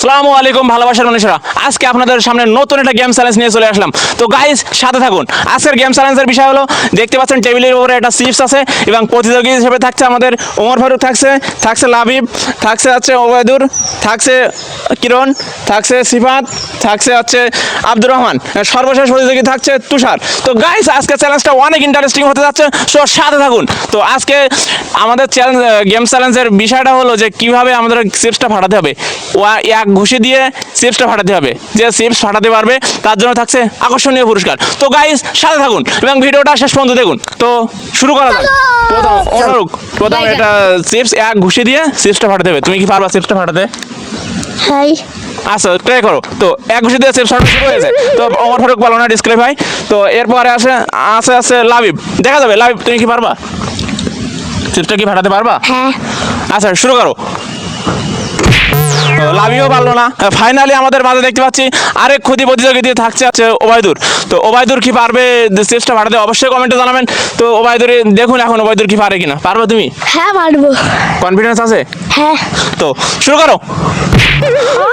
আসসালামু আলাইকুম ভালোবাসার মানুষেরা, আজকে আপনাদের সামনে নতুন একটা গেম চ্যালেঞ্জ নিয়ে চলে আসলাম। তো গাইস সাথে থাকুন। আজকের গেম চ্যালেঞ্জের বিষয় হলো, দেখতে পাচ্ছেন টেবিলের উপরে একটা চিপস আছে এবং প্রতিযোগী হিসেবে থাকছে আমাদের ওমর ফারুক, থাকছে লাবিব, থাকছে হচ্ছে ওবায়দুর, থাকছে কিরণ, থাকছে সিফাত, থাকছে হচ্ছে আব্দুর রহমান, সর্বশেষ প্রতিযোগী থাকছে তুষার। তো গাইস আজকে চ্যালেঞ্জটা অনেক ইন্টারেস্টিং হতে যাচ্ছে, সো সাথে থাকুন। তো আজকে আমাদের চ্যালেঞ্জ গেম চ্যালেঞ্জের বিষয়টা হলো যে কিভাবে আমাদের চিপসটা ফাটাতে হবে। এক ঘুষি দিয়ে চিপসটা ফাটাতে হবে, যে চিপস ফাটাতে পারবে তার জন্য থাকছে আকর্ষণীয় পুরস্কার। তো গাইস সাথে থাকুন এবং ভিডিওটা শেষ পর্যন্ত দেখুন। তো শুরু করা যাক। প্রথম এটা চিপস এক ঘুষি দিয়ে চিপসটা ফাটাতে হবে। তুমি কি পারবা চিপসটা ফাটাতে? হাই আচ্ছা ট্রাই করো। তো এক ঘুষি দিয়ে চিপস ফাটানো শুরু হয়েছে। তো ওমর ফারুক ভালো না, ডিসক্রিফাই। তো এরপরে আছে লাবিব। দেখা যাবে লাবিব তুমি কি পারবা? চিপসটা কি ফাটাতে পারবা? হ্যাঁ। আচ্ছা শুরু করো। লাভিও পারলো না। ফাইনালি আমাদের মাঝে দেখতে পাচ্ছি আরেক ক্ষতি প্রতিযোগী দিয়ে থাকছে ওবায়দুর। তো ওবায়দুর কি পারবে চেষ্টা ফাটাতে? অবশ্যই কমেন্টে জানাবেন। তো ওবায়দুর দেখুন এখন ওবায়দুর কি পারে কিনা। পারবে তুমি? হ্যাঁ পারবো। কনফিডেন্স আছে? হ্যাঁ। তো শুরু করো।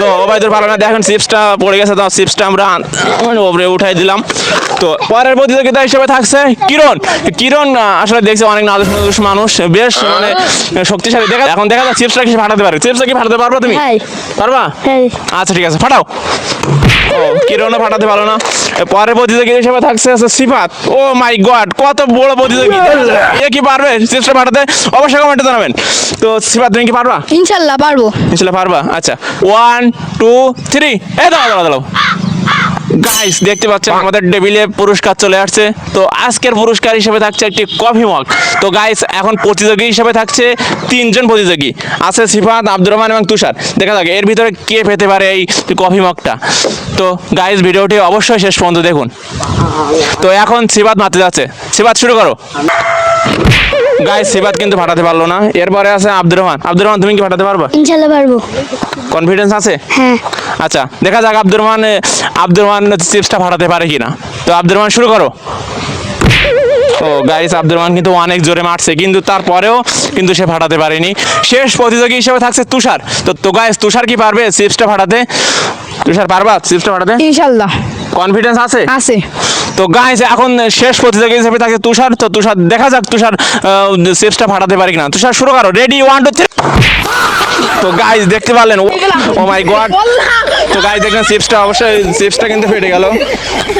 তো ওবায়দুর পারলো না, দেখেন চিপসটা পড়ে গেছে। তো চিপসটা আমরা ওপরে উঠাই দিলাম। তো পরের প্রতিযোগিতা হিসেবে থাকছে কিরণ আসলে দেখছে অনেক নাদুস মানুষ, বেশ মানে শক্তিশালী। এখন দেখা যায় চিপসটা কি ফাটাতে পারে। চিপসটা কি ফাটাতে পারবো তুমি? পারবা? আচ্ছা ঠিক আছে, ফাটাও। ও কিরণও ফাটাতে পারো না। পরের প্রতিযোগী হিসেবে থাকছে সিফাত। ও মাই গড, কত বড় প্রতিযোগী! এ কি পারবে চিপসটা ফাটাতে? অবশ্যই কমেন্টে জানাবেন। তো সিফাত তুমি কি পারবা? ইনশাআল্লাহ পারবো। ইনশাআল্লাহ পারবা। আচ্ছা 1 2 3 এই দাঁড়াও। গাইস দেখতে পাচ্ছেন আমাদের টেবিলে পুরস্কার চলে আসছে। তো আজকের পুরস্কার হিসেবে থাকছে একটি কফি মগ। তো গাইস এখন প্রতিযোগী হিসেবে থাকছে তিনজন প্রতিযোগী, আছে সিফাত, আব্দুর রহমান এবং তুষার। দেখা যাক এর ভিতরে কে পেতে পারে এই কফি মগটা। তো গাইস ভিডিওটি অবশ্যই শেষ পর্যন্ত দেখুন। তো এখন সিফাত মারতে যাচ্ছে। সিফাত শুরু করো। গাইস সিফাত কিন্তু ফাটাতে পারলো না। এরপরে আছে আব্দুর রহমান তুমি কি ফাটাতে পারবা? ইনশাআল্লাহ পারবো। কনফিডেন্স আছে? হ্যাঁ। আচ্ছা দেখা যাক আব্দুর রহমান চিপসটা ফাটাতে পারে কিনা। তো আব্দুর রহমান শুরু করো। ও গাইস আব্দুর রহমান কিন্তু অনেক জোরে মারছে, কিন্তু তারপরেও কিন্তু সে ফাটাতে পারেনি। শেষ প্রতিযোগী হিসেবে থাকছে তুষার। তো গাইস তুষার কি পারবে চিপসটা ফাটাতে? তুষার পারবা চিপসটা ফাটাতে? ইনশাআল্লাহ। কনফিডেন্স আছে? আছে। তো গাইস এখন শেষ প্রতিযোগী হিসেবে থাকে তুষার। তো তুষার দেখা যাক তুষার চিপসটা ফাটাতে পারে কিনা। তুষার শুরু করো। রেডি 1 2 3। তো গাইস দেখতে পারলেন, ও মাই গড। তো গাইস দেখলেন চিপসটা কিন্তু ফেটে গেল।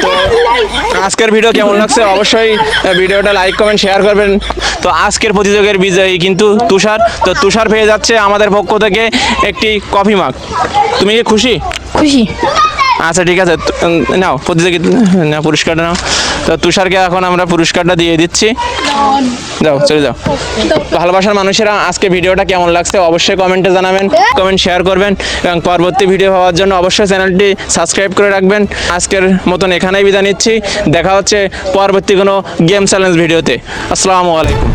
তো আজকের ভিডিও কেমন লাগছে অবশ্যই ভিডিওটা লাইক কমেন্ট শেয়ার করবেন। তো আজকের প্রতিযোগের বিজয়ী কিন্তু তুষার। তো তুষার পেয়ে যাচ্ছে আমাদের পক্ষ থেকে একটি কফি মাগ। তুমি কি খুশি? খুশি। আচ্ছা ঠিক আছে, নাও পুরস্কারটা নাও। তো তুষারকে এখন আমরা পুরস্কারটা দিয়ে দিচ্ছি। যাও চলে যাও। ভালোবাসার মানুষেরা আজকে ভিডিওটা কেমন লাগছে অবশ্যই কমেন্টে জানাবেন, কমেন্ট শেয়ার করবেন এবং পরবর্তী ভিডিও পাওয়ার জন্য অবশ্যই চ্যানেলটি সাবস্ক্রাইব করে রাখবেন। আজকের মতন এখানেই বিদায় নিচ্ছি। দেখা হচ্ছে পরবর্তী কোনো গেম চ্যালেঞ্জ ভিডিওতে। আসসালামু আলাইকুম।